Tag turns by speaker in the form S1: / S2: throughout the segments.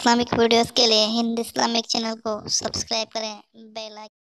S1: Islamic videos के लिए Hind Islamic channel को सब्सक्राइब करें, बेल आइकन।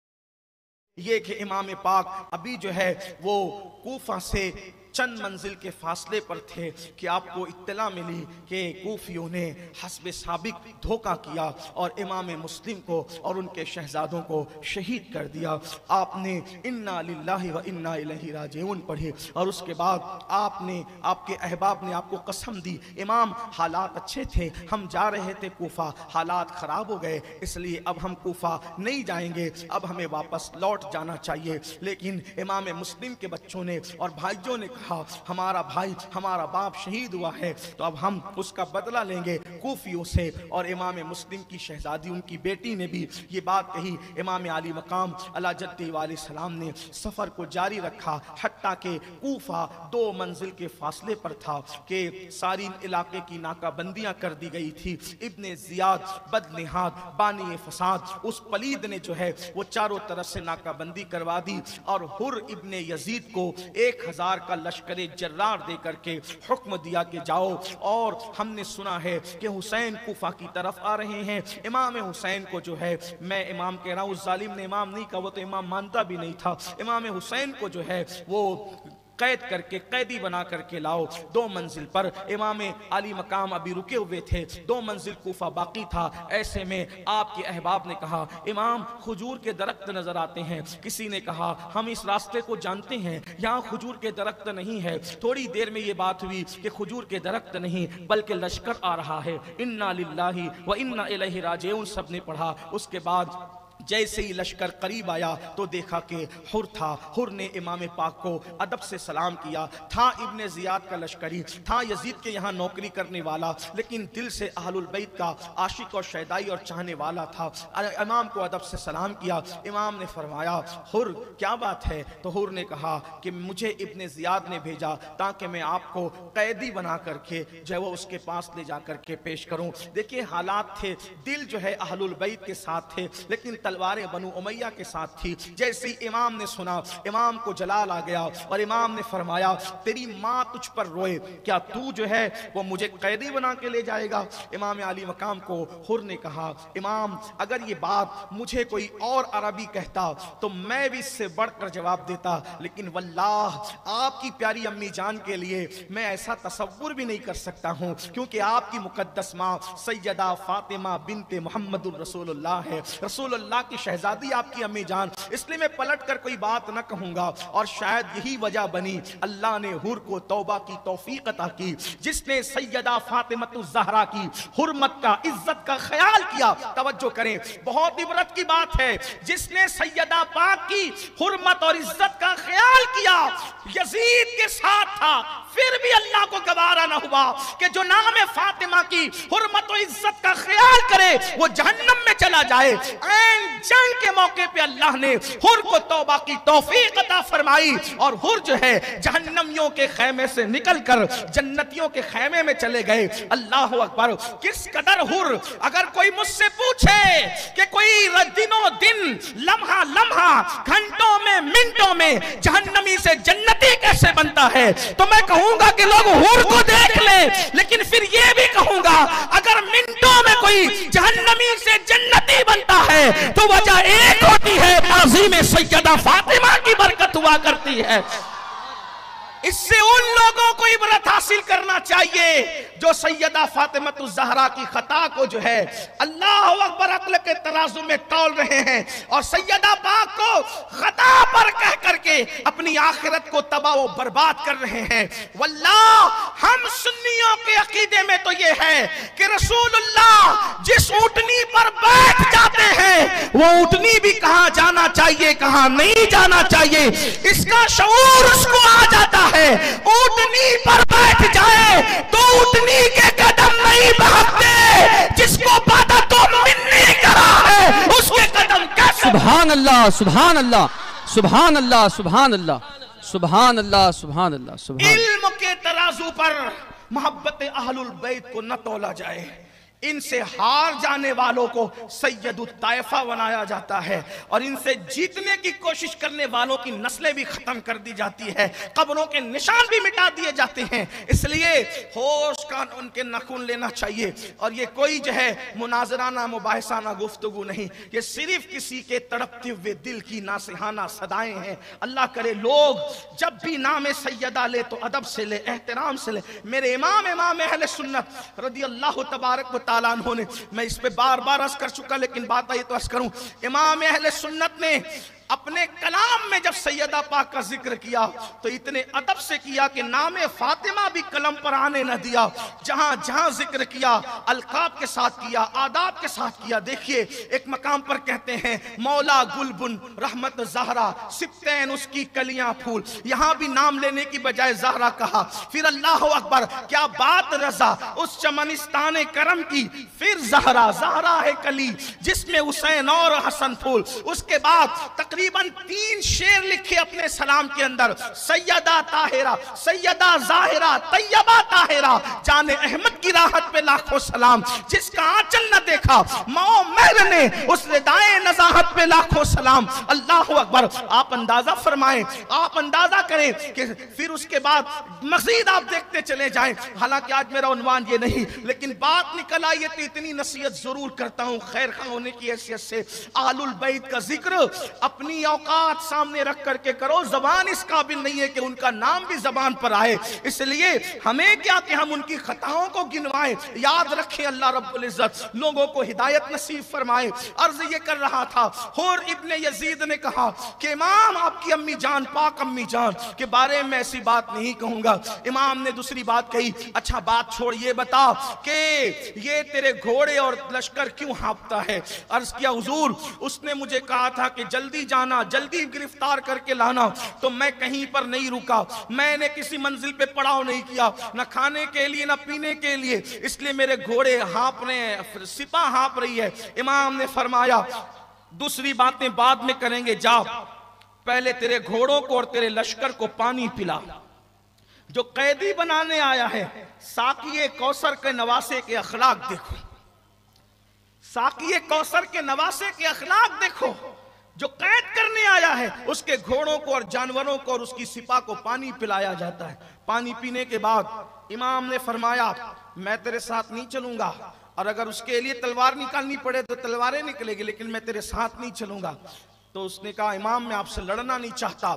S2: ये कि इमाम पाक अभी जो है वो कूफा से चंद मंजिल के फासले पर थे कि आपको इत्तला मिली कि कूफियों ने हस्ब साबिक धोखा किया और इमाम मुस्लिम को और उनके शहजादों को शहीद कर दिया। आपने इन्ना लिल्लाहि व इन्ना इलैहि राजिऊन पढ़ी और उसके बाद आपने आपके अहबाब ने आपको कसम दी, इमाम हालात अच्छे थे, हम जा रहे थे कूफा, हालात ख़राब हो गए, इसलिए अब हम कूफा नहीं जाएंगे, अब हमें वापस लौट जाना चाहिए। लेकिन इमाम मुस्लिम के बच्चों ने और भाइयों ने कहा, हमारा भाई हमारा बाप शहीद हुआ है तो अब हम उसका बदला लेंगे कूफियों से। और इमाम मुस्लिम की शहजादी उनकी बेटी ने भी ये बात कही। इमाम आली मकाम अला जद्दी वाले सलाम ने सफ़र को जारी रखा, हत्ता के कूफा 2 मंजिल के फासले पर था कि सारी इलाके की नाकाबंदियां कर दी गई थी। इब्ने जियाद बदनिहाद बानी फसाद उस पलीद ने जो है वो चारों तरफ से नाकाबंदी करवा दी और हुर इब्ने यजीद को 1000 का लश्करे जर्रार दे करके हुक्म दिया कि जाओ। और हमने सुना है कि हुसैन कूफा की तरफ आ रहे हैं। इमाम हुसैन को जो है, मैं इमाम कह रहा हूँ, उस जालिम ने इमाम नहीं कहा, वो तो इमाम मानता भी नहीं था। इमाम हुसैन को जो है वो कैद करके कैदी बना करके लाओ 2 मंजिल पर। इमाम अली मकाम अभी रुके हुए थे, 2 मंजिल कूफा बाकी था। ऐसे में आपके अहबाब ने कहा, इमाम खजूर के दरख्त नजर आते हैं। किसी ने कहा, हम इस रास्ते को जानते हैं, यहाँ खजूर के दरख्त नहीं है। थोड़ी देर में ये बात हुई कि खजूर के दरख्त नहीं बल्कि लश्कर आ रहा है। इन्ना लिल्लाहि व इन्ना इलैहि राजिऊन सबने पढ़ा। उसके बाद जैसे ही लश्कर करीब आया तो देखा कि हुर था। हुर ने इमाम पाक को अदब से सलाम किया। था इब्ने जियाद का लश्करी, था यजीद के यहाँ नौकरी करने वाला, लेकिन दिल से अहलुल बैत का आशिक और शैदाई और चाहने वाला था। इमाम को अदब से सलाम किया। इमाम ने फरमाया, हुर क्या बात है? तो हुर ने कहा कि मुझे इब्ने जियाद ने भेजा ताकि मैं आपको कैदी बना करके जो है वो उसके पास ले जा करके पेश करूं। देखिए हालात थे, दिल जो है अहलुल बैत के साथ थे, लेकिन तलवारें बनु उमैया के साथ थी। जैसे इमाम ने सुना, इमाम को जलाल आ गया और इमाम ने फरमाया, तेरी माँ तुझ पर रोए, क्या तू जो है वो मुझे कैदी बना के ले जाएगा? इमाम आली मकाम को हुर ने कहा, इमाम अगर ये बात मुझे कोई और अरबी कहता तो मैं भी इससे बढ़कर जवाब देता, लेकिन वल्लाह आपकी प्यारी अम्मी जान के लिए मैं ऐसा तसव्वुर भी नहीं कर सकता हूँ, क्योंकि आपकी मुकद्दस माँ सैयदा फातिमा बिनते मुहम्मदुर रसूलुल्लाह है, रसूलुल्लाह की शहजादी आपकी अम्मी जान। इसलिए मैं पलट कर कोई बात न कहूंगा। और शायद यही वजह बनी अल्लाह ने हुर को तौबा की तौफीक अता की। जिसने सैयदा फातिमतुज ज़हरा की हुर्मत का, इज्जत का ख्याल किया, तवज्जो करें, बहुत इबरत की बात है, जिसने सैयदा पाक की हुर्मत और इज्जत का ख्याल किया, यजीद के साथ था, फिर भी अल्लाह को गवारा न हुआ कि जो नाम फातिमा की हुर्मत और इज्जत का ख्याल करे वो जहन्नम में चला जाए। जंग के मौके पे अल्लाह ने हुर को तौबा की तौफीक अता फरमाई और हुर जो है जहन्नमियों के खैमे से निकलकर जन्नतियों के खैमे में चले गए। अल्लाह अकबर। किस कदर हुर, अगर कोई मुझसे पूछे कि कोई दिनों दिन, लम्हा लम्हा, घंटों में, मिनटों में जहन्नमी से जन्नती कैसे बनता है, तो मैं कहूंगा कि लोग हुर को देख ले। लेकिन फिर ये भी कहूंगा, अगर मिनटों में कोई जहन्नमी से जन्नती बनता है तो वजह एक होती है, ताज़ीम सैयदा फातिमा की बरकत हुआ करती है। इससे उन लोगों को इबरत हासिल करना चाहिए जो सैयदा फातिमतुज ज़हरा की खता को जो है अल्लाह अकबर अक्ल के तराजू में तौल रहे हैं और सैयदा पाक को खता पर कह करके अपनी आखिरत को तबाह व बर्बाद कर रहे हैं। वल्लाह हम सुन्नियों के अकीदे में तो ये है कि रसूलुल्लाह जिस ऊँटनी पर बैठ जाते हैं वो ऊँटनी भी कहाँ जाना चाहिए, कहाँ नहीं जाना चाहिए, इसका शऊर उसको आ जाता है। ऊँटनी पर बैठ जाए तो ऊँटनी के कदम नहीं बहकते, जिसको पता तो मिन्नी करा है उसके कदम कैसे।
S3: सुभान अल्लाह, सुभान अल्लाह, सुभान अल्लाह, सुभान अल्लाह, सुभान अल्लाह, सुभान अल्लाह, सुभान।
S2: इल्म के तराजू पर मोहब्बत अहलुल बैत को न तोला जाए, इनसे हार जाने वालों को सैयदुत ताइफा बनाया जाता है और इनसे जीतने की कोशिश करने वालों की नस्लें भी खत्म कर दी जाती है, कब्रों के निशान भी मिटा दिए जाते हैं। इसलिए होश का उनके नखून लेना चाहिए। और ये कोई जो है मुनाजराना मुबाहिसाना गुफ्तगू नहीं, ये सिर्फ किसी के तड़पते हुए दिल की नासिहाना सदाएं हैं। अल्लाह करे लोग जब भी नाम सैयदा ले तो अदब से ले, एहतराम से ले। मेरे इमाम अहले सुन्नत रदी अल्लाह तबारक व तआला अन्हु ने, मैं इस पे बार बार अर्ज कर चुका लेकिन बात आई तो अर्ज करूं, इमाम अहले सुन्नत ने अपने कलाम में जब सैयदा पाक का जिक्र किया तो इतने अदब से किया कि नाम फातिमा भी कलम पर आने न दिया। जहां जहां जिक्र किया अलकाब के साथ किया, आदाब के साथ किया। देखिए एक मकाम पर कहते हैं मौला गुलबुन रहमत ज़हरा सिप्तैन उसकी कलियां फूल, यहां भी नाम लेने की बजाय ज़हरा कहा। फिर अल्लाह अकबर, क्या बात रजा उस चमनिस्तान करम की, फिर ज़हरा, ज़हरा है कली जिसमें हुसैन और हसन फूल। उसके बाद तकरीबन 3 शेर लिखे अपने सलाम के अंदर, सैयदा ताहिरा, सैयदा ज़ाहिरा, तैयबा ताहिरा, जाने अहमद की राहत पे लाखों सलाम, जिसका आंचल न देखा माओ महर ने उस रिदाए नज़ाहत पे लाखों सलाम। अल्लाह अकबर। आप अंदाजा फरमाएं, आप अंदाजा करें कि फिर उसके बाद मज़ीद आप देखते चले जाएं। हालांकि आज मेरा उन्वान ये नहीं, लेकिन बात निकल आई है तो इतनी नसीहत जरूर करता हूं खैर खा होने की हैसियत से। आलुल बैत का जिक्र अपनी औकात सामने रख करके करो, जबान इस काबिल नहीं है कि उनका नाम भी जबान पर आए, इसलिए हमें क्या कि हम उनकी खताओं को गिनवाएं। याद रखें अल्लाह रब्बुल इज्जत लोगों को हिदायत नसीब फरमाए। अर्ज ये कर रहा था, हुर इब्ने यजीद ने कहा कि इमाम आपकी अम्मी जान, पाक अम्मी जान के बारे में ऐसी बात नहीं कहूंगा। इमाम ने दूसरी बात कही, अच्छा बात छोड़, ये बता कि ये तेरे घोड़े और लश्कर क्यों हाँफता है। अर्ज किया हुजूर उसने मुझे कहा था कि जल्दी जाना, जल्दी गिरफ्तार करके लाना, तो मैं कहीं पर नहीं रुका, मैंने किसी मंजिल पे पड़ाव नहीं किया, न खाने के लिए न पीने के लिए, इसलिए मेरे घोड़े हाँप रहे हैं, सिपा हाँप रही है। इमाम ने फरमाया दूसरी बातें बाद में करेंगे, जा पहले तेरे घोड़ों को और तेरे लश्कर को पानी पिला। जो कैदी बनाने आया है, साकिए कौसर के नवासे के अखलाक देखो, साकिए कौसर के नवासे के अखलाक देखो। जो कैद करने आया है उसके घोड़ों को और जानवरों को और उसकी सिपा को पानी पिलाया जाता है। पानी पीने के बाद इमाम ने फरमाया मैं तेरे साथ नहीं चलूंगा, और अगर उसके लिए तलवार निकालनी पड़े तो तलवारें निकलेगी, लेकिन मैं तेरे साथ नहीं चलूंगा। तो उसने कहा इमाम मैं आपसे लड़ना नहीं चाहता।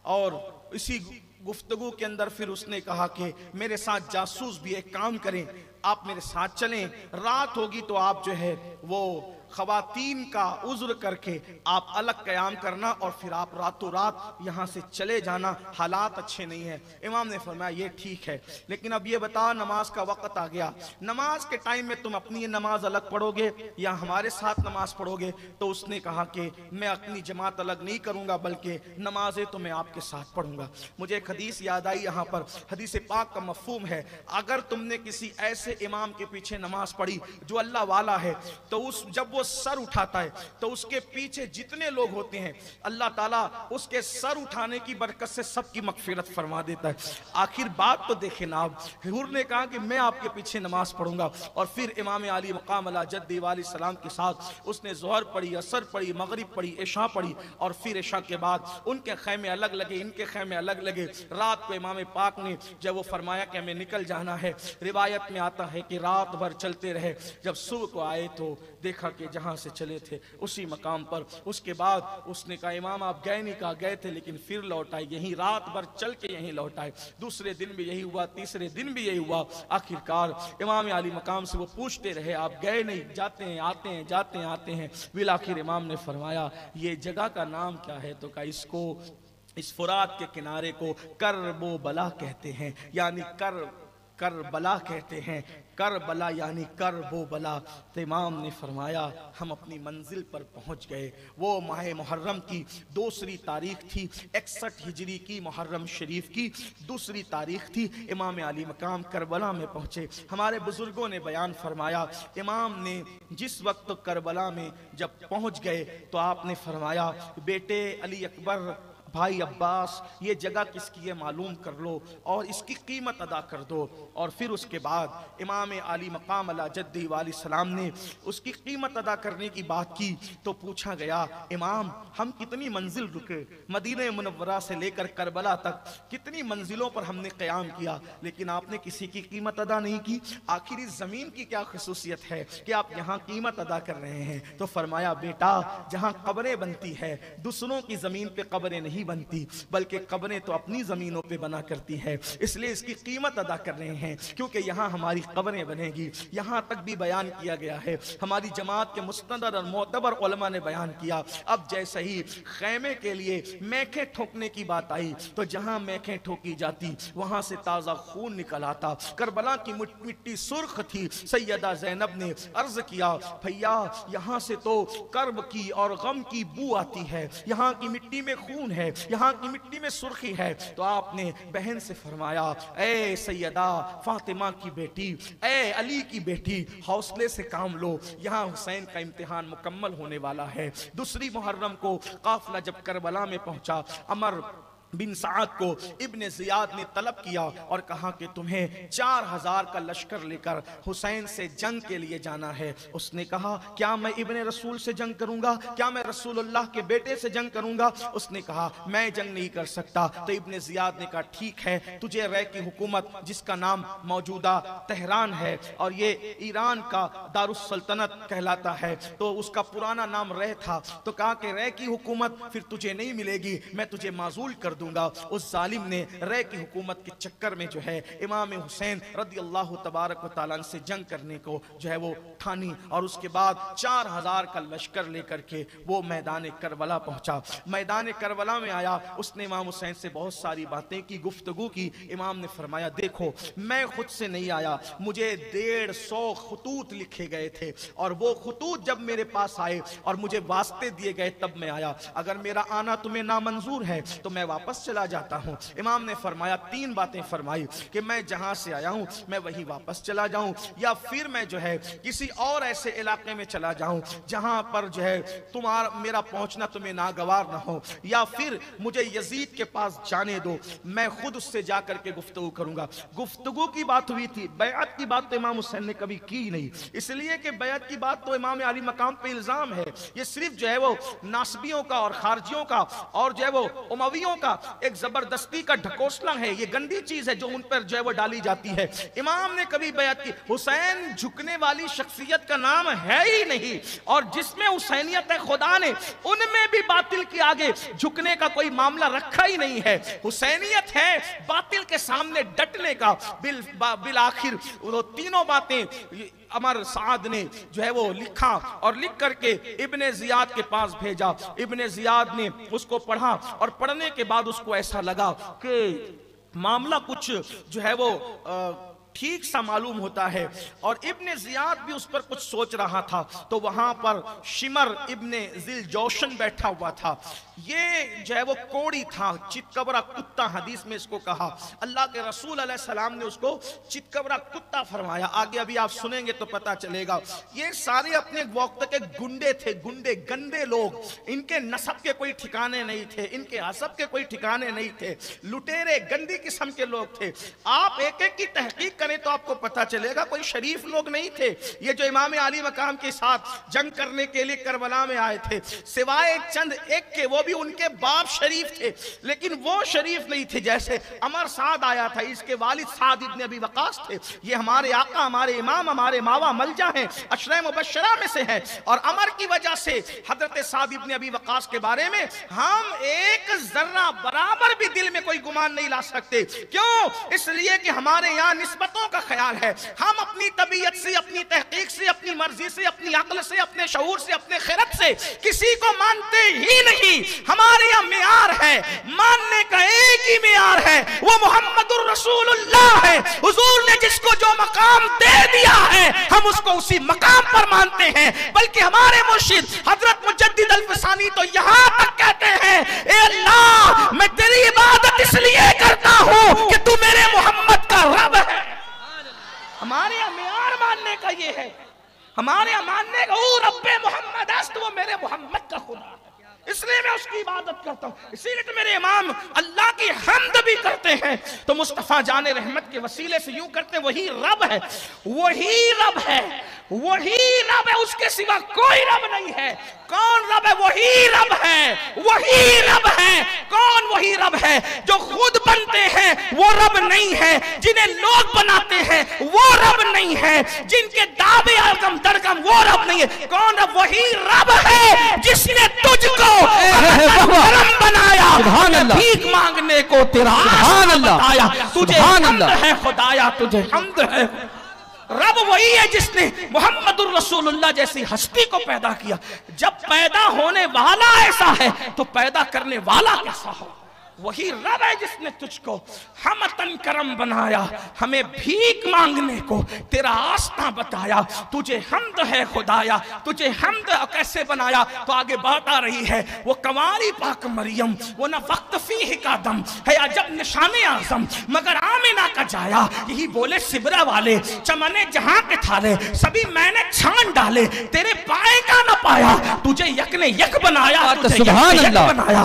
S2: और इसी गुफ्तगू के अंदर फिर उसने कहा कि मेरे साथ जासूस भी एक काम करें, आप मेरे साथ चलें, रात होगी तो आप जो है वो खवातीन का उज़्र करके आप अलग क़याम करना और फिर आप रातों रात यहाँ से चले जाना, हालात अच्छे नहीं है। इमाम ने फरमाया ये ठीक है, लेकिन अब ये बता नमाज का वक़्त आ गया, नमाज के टाइम में तुम अपनी नमाज अलग पढ़ोगे या हमारे साथ नमाज पढ़ोगे। तो उसने कहा कि मैं अपनी जमात अलग नहीं करूँगा, बल्कि नमाजें तो मैं आपके साथ पढ़ूँगा। मुझे एक हदीस याद आई यहाँ पर, हदीस पाक का मफ़हूम है, अगर तुमने किसी ऐसे इमाम के पीछे नमाज पढ़ी जो अल्लाह वाला है, तो उस जब वो सर उठाता है तो उसके पीछे जितने लोग होते हैं अल्लाह ताला उसके सर उठाने की बरकत से सबकी मगफिरत फरमा देता है। आखिर बात तो देखें ना, आप हुजूर ने कहा कि मैं आपके पीछे नमाज पढ़ूंगा, और फिर इमाम अली मकाम अला जद्दी वाली सलाम के साथ उसने ज़ोहर पढ़ी, असर पढ़ी, मगरिब पढ़ी, इशा पढ़ी, और फिर इशा के बाद उनके खैमे अलग लगे, इनके खैमे अलग लगे। रात को इमाम पाक ने जब वो फरमाया कि हमें निकल जाना है, रिवायत में आता है कि रात भर चलते रहे, जब सुबह को आए तो देखा कि जहाँ से चले थे उसी मकाम पर। उसके बाद उसने कहा इमाम आप गए नहीं, कहा गए थे लेकिन फिर लौट आए, यहीं रात भर चल के यहीं लौट आए। दूसरे दिन भी यही हुआ, तीसरे दिन भी यही हुआ। आखिरकार इमाम आली मकाम से वो पूछते रहे आप गए नहीं, जाते हैं आते हैं, जाते हैं आते हैं। बिल आखिर इमाम ने फरमाया ये जगह का नाम क्या है, तो कहा इसको, इस फुरात के किनारे को करबो बला कहते हैं, यानी करबला कहते हैं, करबला यानी करबो बला। तो इमाम ने फरमाया हम अपनी मंजिल पर पहुंच गए। वो माह मुहर्रम की दूसरी तारीख थी, 61 हिजरी की मुहर्रम शरीफ की दूसरी तारीख थी। इमाम अली मकाम करबला में पहुंचे। हमारे बुजुर्गों ने बयान फरमाया इमाम ने जिस वक्त करबला में जब पहुंच गए तो आपने फरमाया बेटे अली अकबर بھائی عباس یہ جگہ کس کی ہے معلوم کر لو اور اس کی قیمت ادا کر دو. اور پھر اس کے بعد امام علی مقام علی جدہ علیہ السلام نے اس کی قیمت ادا کرنے کی بات کی تو پوچھا گیا امام ہم کتنی منزل رکے, مدینہ منورہ سے لے کر کربلا تک کتنی منزلوں پر ہم نے قیام کیا لیکن آپ نے کسی کی قیمت ادا نہیں کی, آخر اس زمین کی کیا خصوصیت ہے کہ آپ یہاں قیمت ادا کر رہے ہیں؟ تو فرمایا بیٹا جہاں قبریں بنتی ہے دوسروں کی زمین پہ قبریں نہیں بنتی بلکہ قبریں تو اپنی زمینوں پہ بنا کرتی ہے, اس لیے اس کی قیمت ادا کر رہے ہیں کیونکہ یہاں ہماری قبریں بنے گی. یہاں تک بھی بیان کیا گیا ہے, ہماری جماعت کے مستند اور معتبر علماء نے بیان کیا. اب جیسے ہی خیمے کے لیے میخیں ٹھوکنے کی بات آئی تو جہاں میخیں ٹھوکی جاتی وہاں سے تازہ خون نکل آتا. کربلا کی مٹی سرخ تھی. سیدہ زینب نے عرض کیا بھیا یہاں سے تو کرب کی اور غم کی بو آتی ہے, یہاں کی مٹی میں خون ہے, یہاں کی مٹی میں سرخی ہے. تو آپ نے بہن سے فرمایا اے سیدہ فاطمہ کی بیٹی, اے علی کی بیٹی, حوصلے سے کام لو, یہاں حسین کا امتحان مکمل ہونے والا ہے. دوسری محرم کو قافلہ جب کربلا میں پہنچا, عمر بن سعد کو ابن زیاد نے طلب کیا اور کہا کہ تمہیں 4000 کا لشکر لے کر حسین سے جنگ کے لیے جانا ہے. اس نے کہا کیا میں ابن رسول سے جنگ کروں گا, کیا میں رسول اللہ کے بیٹے سے جنگ کروں گا؟ اس نے کہا میں جنگ نہیں کر سکتا. تو ابن زیاد نے کہا ٹھیک ہے, تجھے رے کی حکومت جس کا نام موجودہ تہران ہے اور یہ ایران کا دارالسلطنت کہلاتا ہے تو اس کا پرانا نام رے تھا, تو کہا کہ رے کی حکومت پھر تجھے نہیں ملے گی, میں تجھے معزول کر دوں گا. اس ظالم نے رے کی حکومت کے چکر میں جو ہے امام حسین رضی اللہ تبارک و تعالیٰ سے جنگ کرنے کو جو ہے وہ ٹھانی اور اس کے بعد 4000 کا لشکر لے کر کے وہ میدان کربلا پہنچا. میدان کربلا میں آیا, اس نے امام حسین سے بہت ساری باتیں کی, گفتگو کی. امام نے فرمایا دیکھو میں خود سے نہیں آیا, مجھے 150 خطوط لکھے گئے تھے اور وہ خطوط جب میرے پاس آئے اور مجھے واسطے دیے گئے تب میں آیا. اگر میرا آنا تمہیں نامنظور ہے تو میں واپس چلا جاتا ہوں. امام نے فرمایا 3 باتیں فرمائی کہ میں جہاں سے آیا ہوں میں وہیں واپس چلا جاؤں, یا پھر میں جو ہے کسی اور ایسے علاقے میں چلا جاؤں جہاں پر جو ہے میرا پہنچنا تمہیں ناگوار نہ ہو, یا پھر مجھے یزید کے پاس جانے دو, میں خود اس سے جا کر کے گفتگو کروں گا. گفتگو کی بات ہوئی تھی, بیعت کی بات تو امام حسین نے کبھی کی نہیں, اس لیے کہ بیعت کی بات تو امام علی مقام پہ الزام ہے. یہ صرف جو ہے وہ ناصبیوں کا اور خارجیوں کا اور جو ہے وہ امویوں کا ایک زبردستی کا ڈھکوسلا ہے, یہ گندی چیز ہے جو ان پر جو ہے وہ ڈالی جاتی ہے. امام نے کبھی بیعت کی, حسین جھکنے والی شخصیت کا نام ہے ہی نہیں, اور جس میں حسینیت ہے خدا نے ان میں بھی باطل کے آگے جھکنے کا کوئی معاملہ رکھا ہی نہیں ہے. حسینیت ہے باطل کے سامنے ڈٹنے کا. بالآخر وہ تینوں باتیں عمر سعد نے جو ہے وہ لکھا اور لکھ کر کے ابن زیاد کے پاس بھیجا. ابن زیاد نے اس کو پڑھا اور پڑھنے کے بعد اس کو ایسا لگا کہ معاملہ کچھ جو ہے وہ ٹھیک سا معلوم ہوتا ہے, اور ابن زیاد بھی اس پر کچھ سوچ رہا تھا. تو وہاں پر شمر ابن ذل جوشن بیٹھا ہوا تھا. یہ جو ہے وہ کوڑی تھا, چتکبرا کتا حدیث میں اس کو کہا. اللہ کے رسول علیہ السلام نے اس کو چتکبرا کتا فرمایا. آگے ابھی آپ سنیں گے تو پتا چلے گا. یہ سارے اپنے وقت کے گنڈے تھے, گنڈے گندے لوگ. ان کے نسب کے کوئی ٹھکانے نہیں تھے, ان کے حسب کے کوئی ٹھکانے نہیں تھے, لٹیرے گندی قسم کے لوگ تھے. آپ ایک ایک کی تحقیق کریں تو آپ کو پتا چلے گا کوئی شریف لوگ نہیں تھے. یہ جو امام علی مقام کے ساتھ جنگ کرنے کے لیے کربلا میں آئے تھے, سوائے چند ایک کے, وہ بھی ان کے باپ شریف تھے لیکن وہ شریف نہیں تھے. جیسے عمر سعد آیا تھا, اس کے والد سعد ابن ابی وقاص تھے. یہ ہمارے آقا, ہمارے امام, ہمارے ماوا ملجا ہیں, عشرہ مبشرہ میں سے ہیں. اور عمر کی وجہ سے حضرت سعد ابن ابی وقاص کے بارے میں ہم ایک ذرہ برابر بھی دل میں کوئی گمان نہیں لا سکتے. کیوں؟ اس لیے کہ ہمارے یہاں نسبتوں کا خیال ہے. ہم اپنی طبیعت سے, اپنی تحقیق سے, اپنی مرضی سے, اپنی عقل سے, اپنے شعور سے, اپنے خرد سے کسی کو مانتے ہی نہیں. ہمارے یہاں معیار ہے, ماننے کا ایک ہی معیار ہے, وہ محمد الرسول اللہ ہے. حضور نے جس کو جو مقام دے دیا ہے ہم اس کو اسی مقام پر مانتے ہیں. بلکہ ہمارے مرشد حضرت مجدد الفسانی تو یہاں تک کہتے ہیں اے اللہ میں تیری عبادت اس لیے کرتا ہوں کہ تو میرے محمد کا رب ہے. ہمارے یہاں معیار ماننے کا یہ ہے, ہمارے یہاں ماننے کا وہ رب محمد است, وہ میرے محمد کا خدا ہے. اس لیے میں اس کی عبادت کرتا ہوں. اسی لیے تو میرے امام اللہ کی حمد بھی کرتے ہیں تو مصطفیٰ جان رحمت کے وسیلے سے یوں کرتے ہیں وہی رب ہے, وہی رب ہے, وہی رب ہے, اس کے سوا کوئی رب نہیں ہے. کون رب ہے؟ وہی رب ہے, وہی رب ہے. کون وہی رب ہے؟ جو خود بنتے ہیں وہ رب نہیں ہے, جنہیں لوگ بناتے ہیں وہ رب نہیں ہے, جن کے دعوے ارگم درگم وہ رب نہیں ہے. کون رب؟ وہی رب ہے جس نے تجھ کو کرم بنایا, بھیک مانگنے کو تیرا آسان بتایا. تجھے حمد ہے خدایا, تجھے حمد ہے. رب وہی ہے جس نے محمد الرسول اللہ جیسی ہستی کو پیدا کیا. جب پیدا ہونے والا ایسا ہے تو پیدا کرنے والا کیسا ہو؟ وہی رب ہے جس نے تجھ کو ہمتن کرم بنایا, ہمیں بھیک مانگنے کو تیرا آستہ بتایا. تجھے حمد ہے خدایا, تجھے حمد. کیسے بنایا؟ تو آگے بات آ رہی ہے. وہ کنواری پاک مریم, وہ نہ وقت فیہ کا دم ہے عجب نشان اعظم, مگر آمنہ کا جایا. یہی بولے سبرا والے, چمنے جہاں کے تھالے سبھی میں نے چھان ڈالے, تیرے پائے کا نہ پایا, تجھے یک نے یک بنایا, تجھے یک یک بنایا.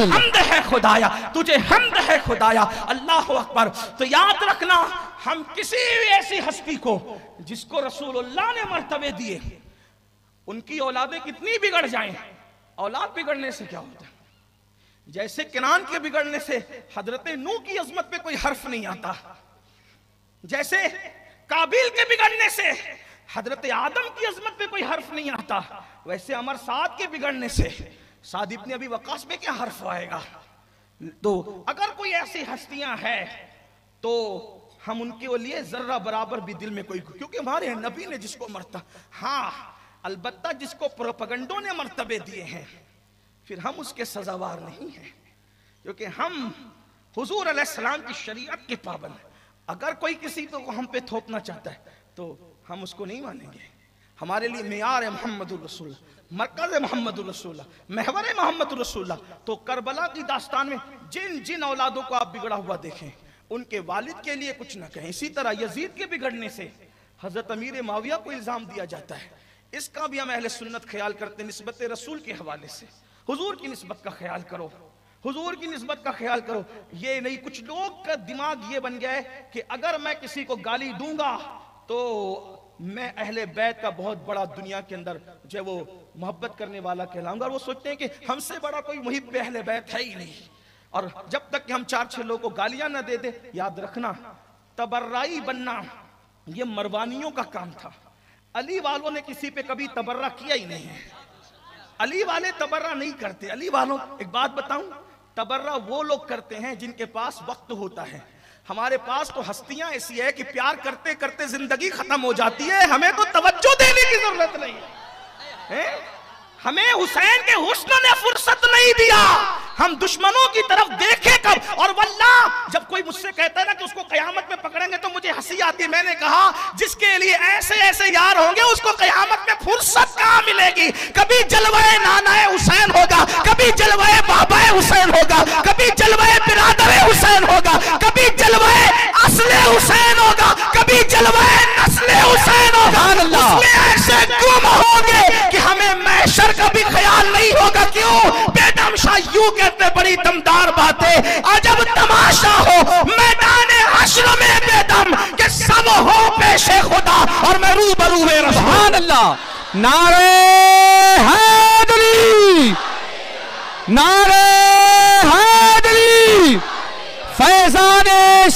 S2: حمد ہے خدایا, تجھے حمد ہے خدایا. اللہ اکبر. تو یاد رکھنا, ہم کسی بھی ایسی ہستی کو جس کو رسول اللہ نے مرتبے دیے, ان کی اولادیں کتنی بگڑ جائیں, اولاد بگڑنے سے کیا ہوتا ہے؟ جیسے کنان کے بگڑنے سے حضرت نوح کی عظمت پہ کوئی حرف نہیں آتا, جیسے قابیل کے بگڑنے سے حضرت آدم کی عظمت پہ کوئی حرف نہیں آتا, ویسے عمر سعد کے بگڑنے سے سعد ابن ابی وقاص پہ کیا حرف آئے گا؟ تو اگر کوئی ایسی ہستیاں ہیں تو ہم ان کے لیے ذرہ برابر بھی دل میں کوئی, کیونکہ ہمارے نبی نے جس کو مرتبہ, ہاں البتہ جس کو پروپیگنڈوں نے مرتبے دیے ہیں پھر ہم اس کے سزاوار نہیں ہیں, کیونکہ ہم حضور علیہ السلام کی شریعت کے پابند ہیں. اگر کوئی کسی کو ہم پہ تھوپنا چاہتا ہے تو ہم اس کو نہیں مانیں گے. ہمارے لیے معیار ہے محمد الرسول اللہ, مرکز محمد الرسول اللہ, محور محمد الرسول اللہ. تو کربلا کی داستان میں جن جن اولادوں کو آپ بگڑا ہوا دیکھیں ان کے والد کے لیے کچھ نہ کہیں. اسی طرح یزید کے بگڑنے سے حضرت امیر معاویہ کو الزام دیا جاتا ہے, اس کا بھی ہم اہل سنت خیال کرتے ہیں نسبت رسول کے حوالے سے. حضور کی نسبت کا خیال کرو, حضور کی نسبت کا خیال کرو. یہ نہیں, کچھ لوگ کا دماغ یہ بن گیا ہے کہ اگر میں کسی کو گالی دوں گا تو میں اہل بیت کا بہت بڑا دنیا کے اندر جو وہ محبت کرنے والا کہلاؤں گا. اور وہ سوچتے ہیں کہ ہم سے بڑا کوئی محب اہل بیت ہے ہی نہیں. اور جب تک کہ ہم 4-6 لوگوں کو گالیاں نہ دے دے, یاد رکھنا تبرعی بننا یہ مروانیوں کا کام تھا. علی والوں نے کسی پہ کبھی تبرع کیا ہی نہیں ہے. علی والے تبرع نہیں کرتے. علی والوں, ایک بات بتاؤں, تبرع وہ لوگ کرتے ہیں جن کے پاس وقت ہوتا ہے. ہمارے پاس تو ہستیاں ایسی ہے کہ پیار کرتے کرتے زندگی ختم ہو جاتی ہے, ہمیں تو توجہ دینے کی ضرورت نہیں ہے. ہمیں حسین کے حسن نے فرصت نہیں دیا, ہم دشمنوں کی طرف دیکھے کب. اور واللہ جب کوئی مجھ سے کہتا ہے نا کہ اس کو قیامت میں پکڑیں گے تو مجھے ہنسی آتی ہے. میں نے کہا جس کے لیے ایسے ایسے یار ہوں گے اس کو قیامت میں فرصت کہاں ملے گی. کبھی جلوہ نانا حسین ہوگا, کبھی جلوہ بابا حسین ہوگا, کبھی جلوہ برادر حسین ہوگا, کبھی جلوہ اصل حسین ہوگا, کبھی جلوہ نسل حسین ہوگا. اس میں ایسے گم ہوں گے کہ ہمیں محشر کا بھی خیال نہیں ہوگا. کیوں؟ بیدم شاہ یوں کہتے بڑی دمدار باتیں, عجب تماشا ہو میدان حشر میں بیدم کہ سب ہو پیش خدا اور میں روبرو رسول.
S3: سبحان اللہ. نعرہ حیدری, نعرہ حیدری, فیضان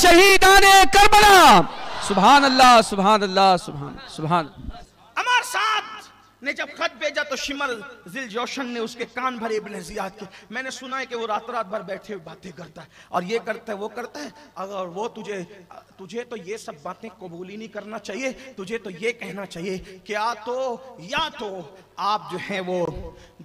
S3: شہیدان کربلا. سبحان اللہ, سبحان اللہ, سبحان اللہ.
S2: عمر سعد نے جب خط بھیجا تو شمر ذل جوشن نے اس کے کان بھرے ابن زیاد کے. میں نے سنا ہے کہ وہ رات بھر بیٹھے ہوئے باتیں کرتا ہے اور یہ کرتا ہے وہ کرتا ہے. اگر وہ تجھے تو یہ سب باتیں قبول ہی نہیں کرنا چاہیے, تجھے تو یہ کہنا چاہیے کہ یا تو آپ جو ہیں وہ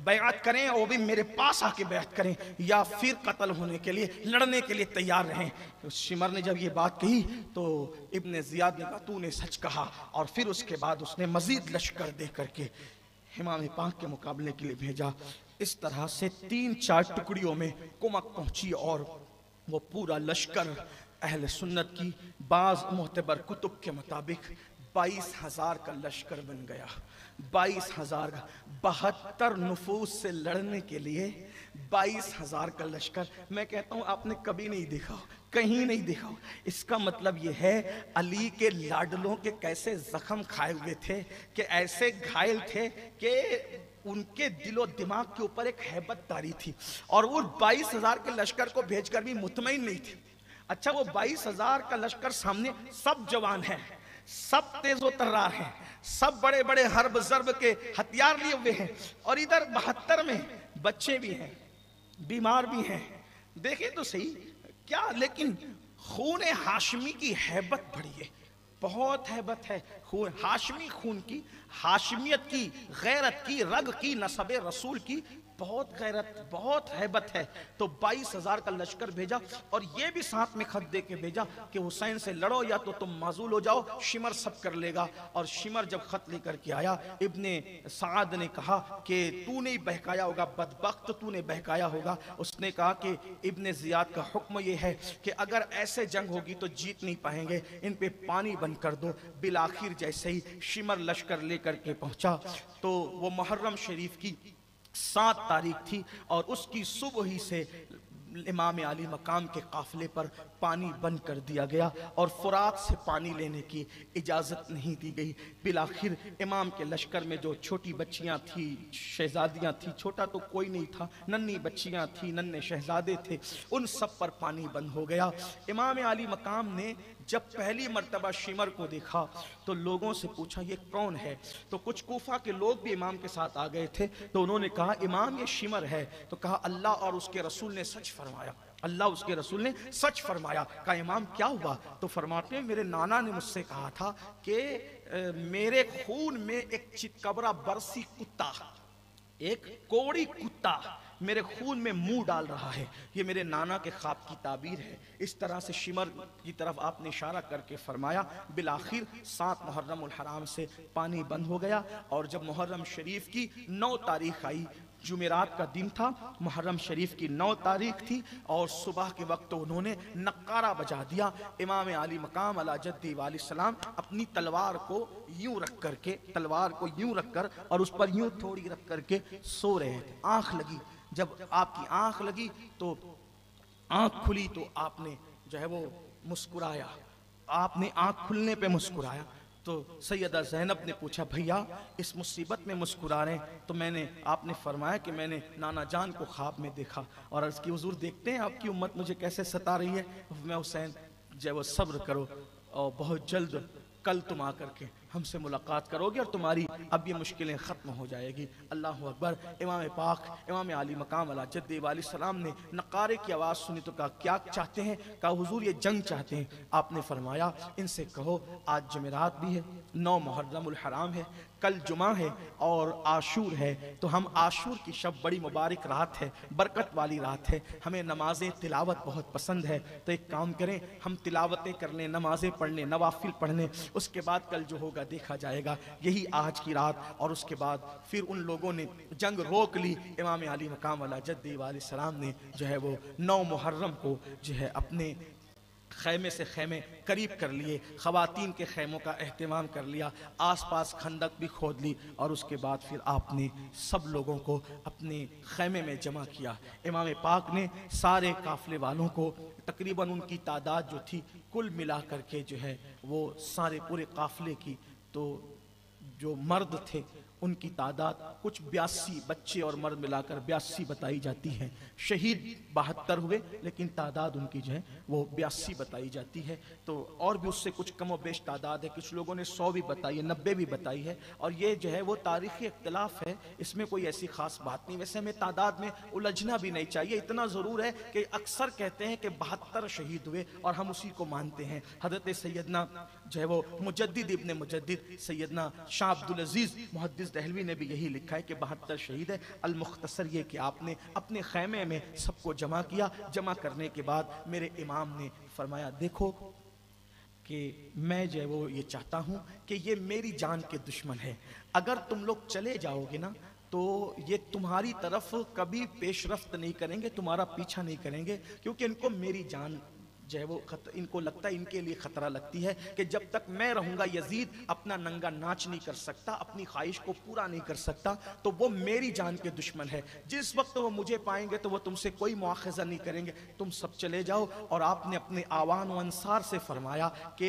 S2: بیعت کریں, وہ بھی میرے پاس آ کے بیعت کریں, یا پھر قتل ہونے کے لیے لڑنے کے لیے تیار رہیں. شمر نے جب یہ بات کہی تو ابن زیاد نے کہا تو نے سچ کہا. اور پھر اس کے بعد اس نے مزید لشکر دے کر کے امام پاک کے مقابلے کے لیے بھیجا. اس طرح سے 3-4 ٹکڑیوں میں کمک پہنچی اور وہ پورا لشکر اہل سنت کی بعض معتبر کتب کے مطابق 22,000 का लश्कर बन गया। 22,000 का, 72 नफूस से लड़ने के लिए 22,000 का लश्कर। मैं कहता हूं आपने कभी नहीं देखा, कहीं नहीं देखा। इसका मतलब यह है अली के लाडलों के कैसे जख्म खाए हुए थे, कि ऐसे घायल थे कि उनके दिलो दिमाग के ऊपर एक हैबत तारी थी, और वो 22,000 के लश्कर को भेजकर भी मुतमईन नहीं थे। अच्छा, वो 22,000 का लश्कर सामने, सब जवान हैं, सब तेजो तर्रार हैं, सब बड़े बड़े हर्ब जर्ब के हथियार लिए हुए हैं, और इधर 72 में बच्चे भी हैं, बीमार भी हैं। देखें तो सही क्या, लेकिन खून हाशमी की हैबत बड़ी है, बहुत हैबत है। खून हाशमी, खून की, हाशमियत की, गैरत की, रग की, नसबे रसूल की बहुत गैरत, बहुत हैबत है। तो 22,000 का लश्कर भेजा, और ये भी साथ में खत दे के भेजा कि हुसैन से लड़ो या तो तुम माजूल हो जाओ, शिमर सब कर लेगा। और शिमर जब खत लेकर के आया, इब्ने साद ने कहा कि तूने ही बहकाया होगा, बदबख्त तूने बहकाया होगा। उसने कहा कि इब्ने जियाद का हुक्म ये है कि अगर ऐसे जंग होगी तो जीत नहीं पाएंगे, इन पे पानी बंद कर दो। बिलाखिर जैसे ही शिमर लश्कर लेकर के पहुंचा, तो वो मुहर्रम शरीफ की 7 तारीख थी, और उसकी सुबह ही से इमाम अली मकाम के काफिले पर पानी बंद कर दिया गया, और फुरात से पानी लेने की इजाज़त नहीं दी गई। बिलाखिर इमाम के लश्कर में जो छोटी बच्चियां थी, शहजादियां थी, छोटा तो कोई नहीं था, नन्ही बच्चियां थी, नन्हे शहजादे थे, उन सब पर पानी बंद हो गया। इमाम अली मकाम ने जब पहली मर्तबा शिमर को देखा तो लोगों से पूछा ये कौन है। तो कुछ कूफा के लोग भी इमाम के साथ आ गए थे, तो उन्होंने कहा इमाम ये शिमर है। तो कहा अल्लाह और उसके रसूल ने सच फरमाया, अल्लाह उसके रसूल ने सच फरमाया। कहा इमाम क्या हुआ? तो फरमाते हैं मेरे नाना ने मुझसे कहा था कि मेरे खून में एक चितकबरा बरसी कुत्ता, एक कोड़ी कुत्ता मेरे खून में मुंह डाल रहा है। ये मेरे नाना के ख्वाब की ताबीर है। इस तरह से शिमर की तरफ आपने इशारा करके फरमाया। बिलाखिर 7 मुहर्रम उल हराम से पानी बंद हो गया, और जब मुहर्रम शरीफ की 9 तारीख आई, जुमेरात का दिन था, मुहर्रम शरीफ की 9 तारीख थी, और सुबह के वक्त तो उन्होंने नक्कारा बजा दिया। इमाम अली मकाम अला जद्दी वाली सलाम अपनी तलवार को यूं रख करके, तलवार को यूं रख कर और उस पर यूं थोड़ी रख करके सो रहे थे। आंख लगी, जब आपकी आंख लगी तो आंख खुली तो आपने जो है वो मुस्कुराया, आपने आंख खुलने पे मुस्कुराया। तो सैयदा ज़ैनब ने पूछा भैया इस मुसीबत में मुस्कुरा रहे हैं? तो आपने फरमाया कि मैंने नाना जान को ख्वाब में देखा, और अर्ज़ की हुजूर देखते हैं आपकी उम्मत मुझे कैसे सता रही है। मैं हुसैन जो वो सब्र करो, और बहुत जल्द कल तुम आकर के हमसे मुलाकात करोगे, और तुम्हारी अब ये मुश्किलें ख़त्म हो जाएगी। अल्लाह अकबर। इमाम पाक इमाम अली मकाम अला जद्दी वाली सलाम ने नकारे की आवाज़ सुनी तो कहा क्या चाहते हैं? कहा हुजूर ये जंग चाहते हैं। आपने फरमाया इनसे कहो आज जमेरात भी है, 9 मुहर्रम उल हराम है, कल जुमा है और आशूर है, तो हम आशूर की शब बड़ी मुबारक रात है, बरकत वाली रात है, हमें नमाजें तिलावत बहुत पसंद है। तो एक काम करें, हम तिलावतें कर लें, नमाजें पढ़ लें, नवाफिल पढ़ लें, उसके बाद कल जो होगा देखा जाएगा। यही आज की रात। और उसके बाद फिर उन लोगों ने जंग रोक ली। इमाम अली मकाम वाला जद्दी वाले सलाम ने जो है वो 9 मुहर्रम को जो है अपने खैमे से खैमे करीब कर लिए, ख़वातीन के खैमों का एहतमाम कर लिया, आसपास खंदक भी खोद ली, और उसके बाद फिर आपने सब लोगों को अपने खैमे में जमा किया। इमाम पाक ने सारे काफ़िले वालों को, तकरीबन उनकी तादाद जो थी कुल मिला करके जो है वो सारे पूरे काफ़िले की, तो जो मर्द थे उनकी तादाद कुछ 82, बच्चे और मर्द मिलाकर 82 बताई जाती है। शहीद 72 हुए, लेकिन तादाद उनकी जो है वो 82 बताई जाती है। तो और भी उससे कुछ कम और बेश तादाद है, कुछ लोगों ने 100 भी बताई है, 90 भी बताई है, और ये जो है वो तारीख़ी इख्तिलाफ है, इसमें कोई ऐसी ख़ास बात नहीं। वैसे हमें तादाद में उलझना भी नहीं चाहिए। इतना ज़रूर है कि अक्सर कहते हैं कि 72 शहीद हुए, और हम उसी को मानते हैं। हज़रत सैयदना जो है वो मुजद्दिद इब्ने मुजद्दिद सैयदना शाह अब्दुल अजीज़ मुहद्दिस दहलवी ने भी यही लिखा है कि 72 शहीद है। अल मुख्तसर ये कि आपने अपने खैमे में सबको जमा किया। जमा करने के बाद मेरे इमाम ने फरमाया देखो कि मैं जो है वो ये चाहता हूँ कि ये मेरी जान के दुश्मन है, अगर तुम लोग चले जाओगे ना तो ये तुम्हारी तरफ कभी पेशरफ्त नहीं करेंगे, तुम्हारा पीछा नहीं करेंगे, क्योंकि इनको मेरी जान جو ہے وہ ان کو لگتا ہے، ان کے لیے خطرہ لگتی ہے کہ جب تک میں رہوں گا یزید اپنا ننگا ناچ نہیں کر سکتا، اپنی خواہش کو پورا نہیں کر سکتا، تو وہ میری جان کے دشمن ہے۔ جس وقت وہ مجھے پائیں گے تو وہ تم سے کوئی مواخذہ نہیں کریں گے، تم سب چلے جاؤ۔ اور آپ نے اپنے آوان و انصار سے فرمایا کہ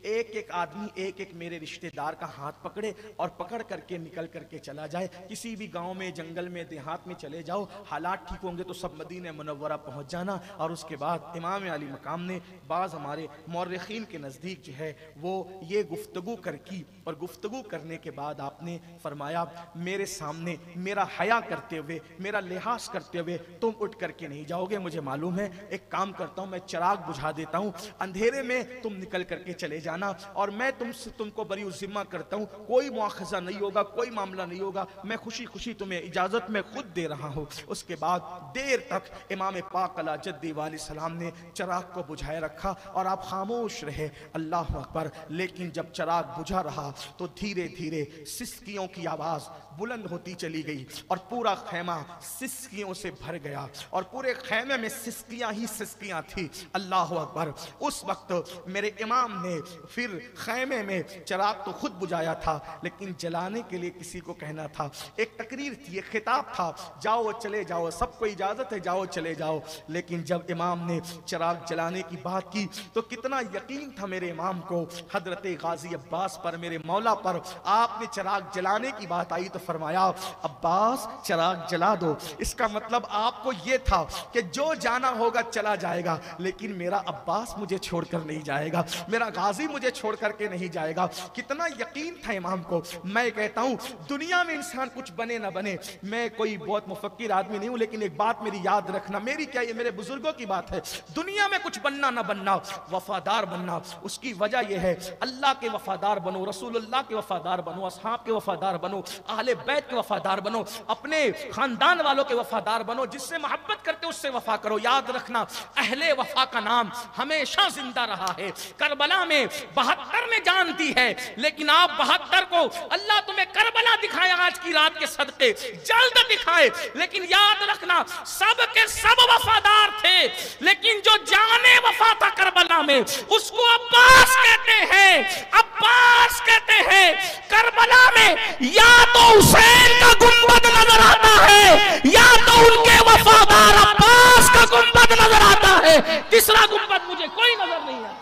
S2: ایک ایک آدمی ایک ایک میرے رشتہ دار کا ہاتھ پکڑے اور پکڑ کر کے نکل کر کے چلا جائے، کسی بھی گاؤں میں، جنگل میں، دیہات میں چلے جاؤ، حالات ٹھیک ہوں گے تو سب مدینہ منورہ پہنچ جانا۔ اور اس کے بعد امام علی مقام نے بعض ہمارے مورخین کے نزدیک جو ہے وہ یہ گفتگو کی، اور گفتگو کرنے کے بعد آپ نے فرمایا میرے سامنے میرا حیا کرتے ہوئے، میرا لحاظ کرتے ہوئے تم اٹھ کر کے نہیں جاؤ گے، مجھے معلوم ہے، ایک کام کرتا ہوں، میں چراغ بجھا دیتا ہوں، اندھیرے میں تم نکل کر کے چلے جانا، اور میں تم کو بری ذمہ کرتا ہوں، کوئی مواخذہ نہیں ہوگا، کوئی معاملہ نہیں ہوگا، میں خوشی خوشی تمہیں اجازت میں خود دے رہا ہوں۔ اس کے بعد دیر تک امام پاک علی جدی علیہ السلام نے چراغ کو بجھائے رکھا اور آپ خاموش رہے، اللہ اکبر۔ لیکن جب چراغ بجھا رہا تو دھیرے دھیرے سسکیوں کی آواز بلند ہوتی چلی گئی اور پورا خیمہ سسکیوں سے بھر گیا، اور پورے خیمے میں سسکیاں ہی سسکیاں تھی، اللہ اکبر۔ اس وقت میرے امام نے پھر خیمے میں چراغ تو خود بجھایا تھا لیکن جلانے کے لیے کسی کو کہنا تھا، ایک تقریر تھی، ایک خطاب تھا، جاؤ چلے جاؤ، سب کو اجازت ہے، جاؤ چلے جاؤ۔ لیکن جب امام نے چراغ جلانے کی بات کی تو کتنا یقین تھا میرے امام کو حضرت غازی عباس پر، میرے مولا پر۔ آپ نے چراغ جلانے کی بات آئی تو فرمایا عباس چراغ جلا دو۔ اس کا مطلب آپ کو یہ تھا کہ جو جانا ہوگا چلا جائے گا، لیکن میرا عباس مجھے چھوڑ کر نہیں جائے گا، میرا غازی مجھے چھوڑ کر کے نہیں جائے گا۔ کتنا یقین تھا امام کو۔ میں کہتا ہوں دنیا میں انسان کچھ بنے نہ بنے، میں کوئی بہت مفکر آدمی نہیں ہوں، لیکن ایک بات میری یاد رکھنا، میری کیا یہ میرے بزرگوں کی بات ہے، دنیا میں کچھ بننا نہ بننا، وفادار بننا۔ اس کی وجہ یہ ہے اللہ کے وفادار بنو، رسول اللہ کے وفادار بنو، اصحاب کے وفادار بنو، اہل بیت کے وفادار بنو، اپنے خاندان والوں کے وفادار بنو، جس سے محبت کرتے اس سے وفا کرو۔ یاد رکھنا اہل وفا کا نام ہمیشہ زندہ رہا ہے۔ کربلا میں 72 میں جان دی ہے، لیکن آپ 72 کو اللہ تمہیں کربلا دکھائے آج کی رات کے صدقے، جلد دکھائے، لیکن یاد رکھنا سب کے سب وفادار تھے، لیکن جو جانے وفا تھا کربلا میں اس کو عباس کہتے ہیں، عباس کہتے ہیں۔ کربلا میں یا تو حسین کا گنبد نظر آتا ہے یا تو ان کے وفادار عباس کا گنبد نظر آتا ہے، تیسرا گنبد مجھے کوئی نظر نہیں ہے۔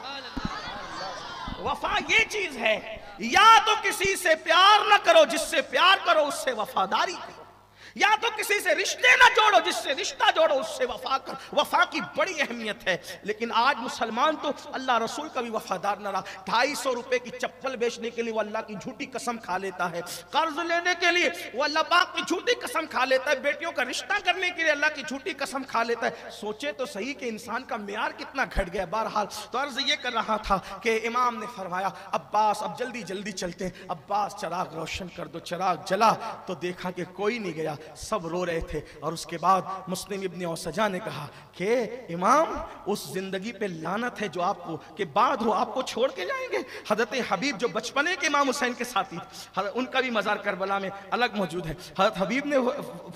S2: وفا یہ چیز ہے، یا تو کسی سے پیار نہ کرو، جس سے پیار کرو اس سے وفاداری کرو، یا تو کسی سے رشتے نہ جوڑو، جس سے رشتہ جوڑو اس سے وفا کرو۔ وفا کی بڑی اہمیت ہے، لیکن آج مسلمان تو اللہ رسول کا بھی وفادار نہ رہا۔ 250 روپے کی چپل بیچنے کے لیے وہ اللہ کی جھوٹی قسم کھا لیتا ہے، قرض لینے کے لیے وہ اللہ پاک کی جھوٹی قسم کھا لیتا ہے، بیٹیوں کا رشتہ کرنے کے لیے اللہ کی جھوٹی قسم کھا لیتا ہے۔ سوچے تو صحیح کہ انسان کا معیار کتنا گھٹ گیا۔ بہرحال تو عرض یہ کر رہا تھا کہ امام نے فرمایا عباس اب جلدی جلدی چلتے ہیں، عباس چراغ روشن کر دو۔ چراغ جلا تو دیکھا کہ کوئی نہیں گیا، سب رو رہے تھے۔ اور اس کے بعد مسلم ابن اوسجا نے کہا کہ امام اس زندگی پہ لعنت ہے جو آپ کو کہ بعد ہو آپ کو چھوڑ کے جائیں گے۔ حضرت حبیب جو بچپنے کے امام حسین کے ساتھی، ان کا بھی مزار کربلا میں الگ موجود ہے۔ حضرت حبیب نے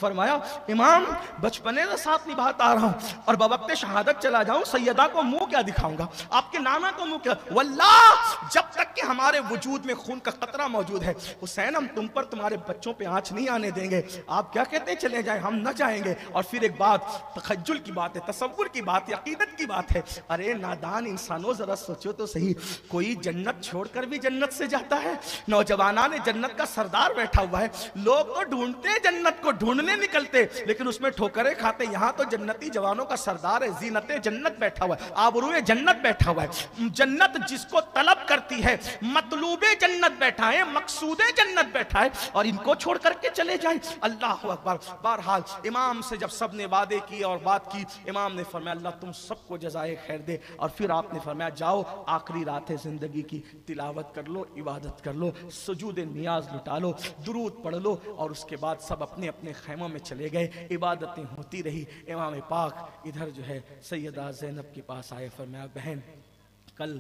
S2: فرمایا امام بچپنے سے ساتھ نبھاتا آ رہا ہوں اور بوقت شہادت چلا جاؤں سیدہ کو منہ کیا دکھاؤں گا، آپ کے نانا کو منہ کیا، واللہ جب تک کہ ہمارے وجود میں خون کا قطرہ موجود ہے حسین ہم تم پر تمہارے بچوں پہ آنچ نہیں آنے دیں گے۔ آپ کیا کہتے ہیں چلے جائیں، ہم نہ جائیں گے۔ اور پھر ایک بات تخجل کی بات ہے، تصور کی بات ہے، عقیدت کی بات ہے۔ ارے نادان انسانوں ذرا سوچو تو صحیح، کوئی جنت چھوڑ کر بھی جنت سے جاتا ہے؟ نوجوانان جنت کا سردار بیٹھا ہوا ہے، لوگ تو ڈھونڈتے جنت کو، ڈھونڈنے نکلتے لیکن اس میں ٹھوکریں کھاتے۔ یہاں تو جنتی جوانوں کا سردار ہے، زینت جنت بیٹھا ہوا ہے، آبروئے جنت بیٹھا ہوا ہے۔ جنت جس کو طلب کرتی ہے، مطلوب جنت بیٹھا ہے، مقصود جنت بیٹھا ہے، اور ان کو چھوڑ کر کے چلے جائیں۔ اللہ اکبر۔ بہرحال امام سے جب سب نے وعدے کیے اور بات کی، امام نے فرمایا اللہ تم سب کو جزائے خیر دے، اور پھر آپ نے فرمایا جاؤ آخری رات ہے زندگی کی، تلاوت کر لو، عبادت کر لو، سجود نیاز لٹا لو، درود پڑھ لو۔ اور اس کے بعد سب اپنے اپنے خیموں میں چلے گئے، عبادتیں ہوتی رہی۔ امام پاک ادھر جو ہے سیدہ زینب کے پاس آئے، فرمایا بہن کل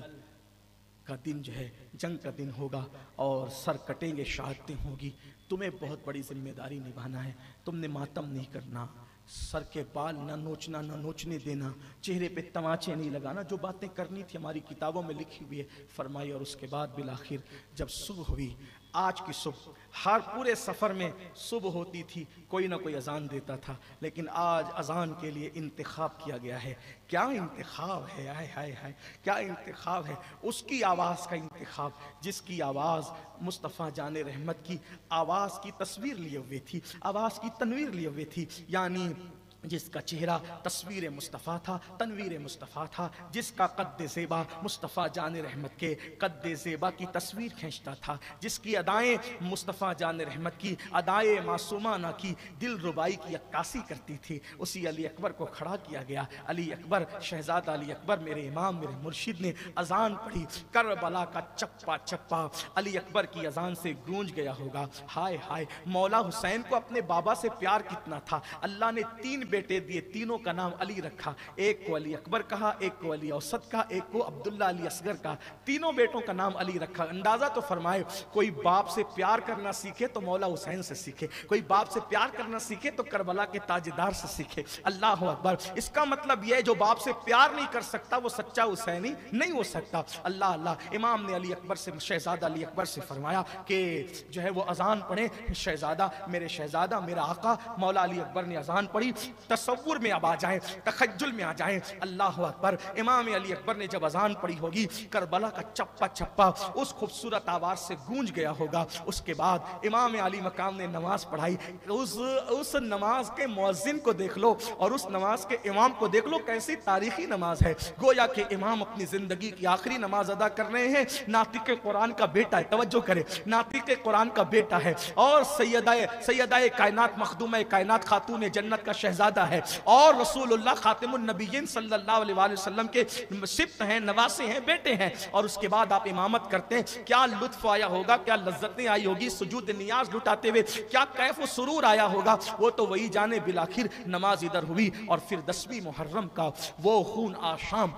S2: کا دن جو ہے جنگ کا دن ہوگا اور سر کٹیں گے، شہادتیں ہوگی، تمہیں بہت بڑی ذمہ داری نبھانا ہے، تم نے ماتم نہیں کرنا، सर के बाल ना नोचना, ना नोचने देना, चेहरे पे तमाचे नहीं लगाना, जो बातें करनी थी हमारी किताबों में लिखी हुई है फरमाई। और उसके बाद बिलाखिर जब सुबह हुई, आज की सुबह, हर पूरे सफ़र में सुबह होती थी कोई ना कोई अजान देता था, लेकिन आज अजान के लिए इंतखाब किया गया है। क्या इंतखाब है, हाय हाय हाय, क्या इंतखाब है। उसकी आवाज़ का इंतखाब जिसकी आवाज़ मुस्तफ़ा जान रहमत की आवाज़ की तस्वीर लिए हुए थी, आवाज़ की तनवीर लिए हुए थी, यानी जिसका चेहरा तस्वीर मुस्तफ़ा था, तनवीर मुस्तफ़ा था, जिसका कद्द ज़ेबा मुस्तफ़ा जान रहमत के कद्द ज़ेबा की तस्वीर खींचता था, जिसकी अदाएँ मुस्तफ़ा जान रहमत की अदाए मासूमाना की दिल रुबाई की अक्कासी करती थी, उसी अली अकबर को खड़ा किया गया। अली अकबर, शहज़ादा अली अकबर, मेरे इमाम, मेरे मुर्शिद ने अजान पढ़ी। करबला का चप्पा चप्पा अली अकबर की अजान से गूंज गया होगा। हाय हाय, मौला हुसैन को अपने बाबा से प्यार कितना था। अल्लाह ने 3 बेटे दिए, तीनों का नाम अली रखा। एक को अली अकबर कहा, एक को अली औसत कहा, एक को अब्दुल्ला अली असगर कहा। तीनों बेटों का नाम अली रखा। अंदाजा तो फरमाए, कोई बाप से प्यार करना सीखे तो मौला हुसैन से सीखे, कोई बाप से प्यार करना सीखे तो करबला के ताजदार से सीखे। अल्लाह अकबर। इसका मतलब यह है जो बाप से प्यार नहीं कर सकता वो सच्चा हुसैनी नहीं हो सकता। अल्लाह अल्लाह। इमाम ने अली अकबर से, शहजादा अली अकबर से फरमाया कि जो है वो अजान पढ़े। शहजादा, मेरे शहजादा, मेरा आका मौला अली अकबर ने अजान पढ़ी। तसव्वुर में अब आ जाए, तखज्जुल में आ जाए। अल्लाह अकबर। इमाम अली अकबर ने जब अजान पढ़ी होगी, करबला का चप्पा चप्पा उस खूबसूरत आवाज से गूंज गया होगा। उसके बाद इमाम अली मकाम ने नमाज पढ़ाई। उस नमाज के मुअज्जिन को देख लो और उस नमाज के इमाम को देख लो, कैसी तारीखी नमाज है। गोया के इमाम अपनी जिंदगी की आखिरी नमाज अदा कर रहे हैं। नातिक़े कुरान का बेटा है, तवज्जो करें, नातिक़े कुरान का बेटा है और सैयदा कायनात, मखदूम कायनात, खातून जन्नत का शहजादा है और रसूलुल्लाह खातिमुन नबिय्यीन सल्लल्लाहु अलैहि वसल्लम के सिब्त हैं, नवासे हैं, बेटे हैं। और उसके बाद आप इमामत करते हैं। क्या लुत्फ आया होगा, क्या लज्जतें आई होगी सुजूद नियाज लुटाते हुए, क्या कैफ व सुरूर आया होगा, वो तो वही जाने। बिलाखिर नमाज इधर हुई और फिर 10वीं मुहर्रम का वो खून आशाम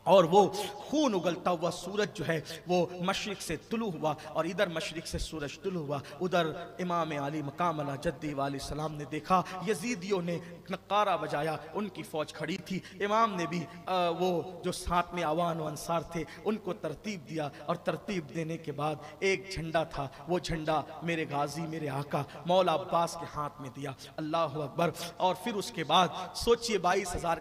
S2: और वो खून उगलता हुआ सूरज जो है वो मशरिक से तुलू हुआ और इधर मशरिक से सूरज तुलू हुआ। उधर इमाम अली मकाम अला जद्दी वाले सलाम ने देखा यजीदियों ने नक्कारा बजाया, उनकी फौज खड़ी थी। इमाम ने भी वो जो साथ में आवान व अंसार थे उनको तरतीब दिया और तरतीब देने के बाद एक झंडा था, वो झंडा मेरे गाजी, मेरे आका मौला अब्बास के हाथ में दिया। अल्लाह अकबर। और फिर उसके बाद सोचिए 22,000